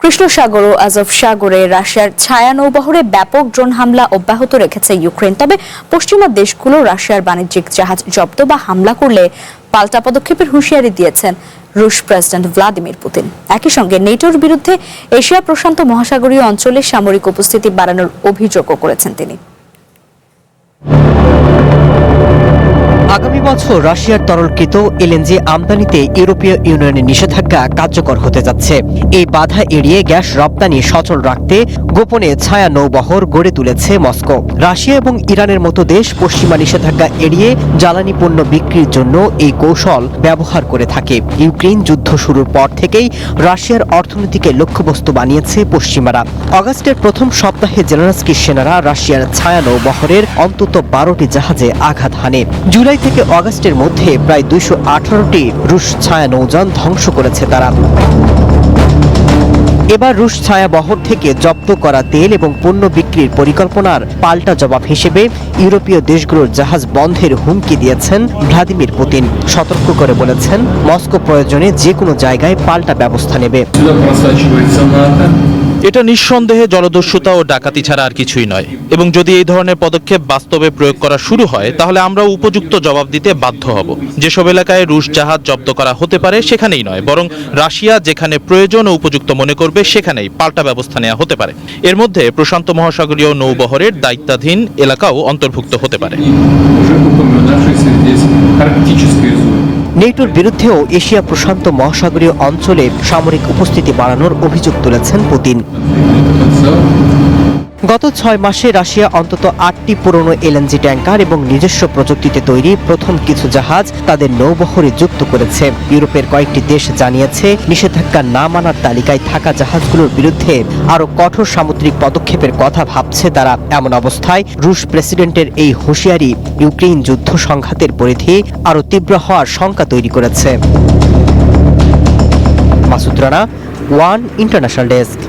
কৃষ্ণ সাগর ও Azov সাগরে রাশিয়ার ছায়া নৌবহরে ব্যাপক ড্রোন হামলা অব্যাহত রেখেছে ইউক্রেন। তবে পশ্চিমা দেশগুলো রাশিয়ার বাণিজ্যিক জাহাজ জব্দ বা হামলা করলে পাল্টা পদক্ষেপের হুঁশিয়ারি দিয়েছেন রুশ প্রেসিডেন্ট ভ্লাদিমির পুতিন। একই সঙ্গে নেটোর বিরুদ্ধে এশিয়া প্রশান্ত মহাসাগরীয় অঞ্চলে সামরিক উপস্থিতি বাড়ানোর অভিযোগও করেছেন তিনি। আগামী বছর রাশিয়ার তরলকৃত এলএনজি আমদানিতে ইউরোপীয় ইউনিয়নের নিষেধাজ্ঞা কার্যকর হতে যাচ্ছে। এই বাধা এড়িয়ে গ্যাস রপ্তানি সচল রাখতে গোপনে ছায়া নৌবহর গড়ে তুলেছে মস্কো। রাশিয়া এবং ইরানের মতো দেশ পশ্চিমা নিষেধাজ্ঞা এড়িয়ে জ্বালানি পণ্য বিক্রির জন্য এই কৌশল ব্যবহার করে থাকে। ইউক্রেন যুদ্ধ শুরুর পর থেকেই রাশিয়ার অর্থনীতিকে লক্ষ্যবস্তু বানিয়েছে পশ্চিমারা। আগস্টের প্রথম সপ্তাহে জেলেনস্কির সেনারা রাশিয়ার ছায়া নৌবহরের অন্তত 12টি জাহাজে আঘাত হানে। জুলাই থেকে আগস্টের মধ্যে প্রায় 218টি রুশ ছায়া নৌযান ধ্বংস করেছে তারা। এবার রুশ ছায়া বহর থেকে জব্দ করা তেল এবং পণ্য বিক্রির পরিকল্পনার পাল্টা জবাব হিসেবে ইউরোপীয় দেশগুলোর জাহাজ বন্ধের হুমকি দিয়েছেন ভ্লাদিমির পুতিন। সতর্ক করে বলেছেন মস্কো প্রয়োজনে যে কোনো জায়গায় পাল্টা ব্যবস্থা নেবে। এটা নিঃসন্দেহে জলদস্যুতা ও ডাকাতি ছাড়া আর কিছুই নয়, এবং যদি এই ধরনের পদক্ষেপ বাস্তবে প্রয়োগ করা শুরু হয় তাহলে আমরা উপযুক্ত জবাব দিতে বাধ্য হব। যেসব এলাকায় রুশ জাহাজ জব্দ করা হতে পারে সেখানেই নয়, বরং রাশিয়া যেখানে প্রয়োজন ও উপযুক্ত মনে করবে সেখানেই পাল্টা ব্যবস্থা নেওয়া হতে পারে। এর মধ্যে প্রশান্ত মহাসাগরীয় নৌবহরের দায়িত্বাধীন এলাকাও অন্তর্ভুক্ত হতে পারে। নেটোর বিরুদ্ধেও এশিয়া প্রশান্ত মহাসাগরীয় অঞ্চলে সামরিক উপস্থিতি বাড়ানোর অভিযোগ তুলেছেন পুতিন। গত 6 মাসে রাশিয়া অন্তত 8টি পুরনো এলএনজি ট্যাঙ্কার এবং নিজস্ব প্রযুক্তিতে তৈরি প্রথম কিছু জাহাজ তাদের নৌবহরে যুক্ত করেছে। ইউরোপের কয়েকটি দেশ জানিয়েছে নিষেধাজ্ঞা না মানার তালিকায় থাকা জাহাজগুলোর বিরুদ্ধে আরও কঠোর সামুদ্রিক পদক্ষেপের কথা ভাবছে তারা। এমন অবস্থায় রুশ প্রেসিডেন্টের এই হুঁশিয়ারি ইউক্রেন যুদ্ধ সংঘাতের পরিধি আরও তীব্র হওয়ার শঙ্কা তৈরি করেছে। Masud Rana, one international desk.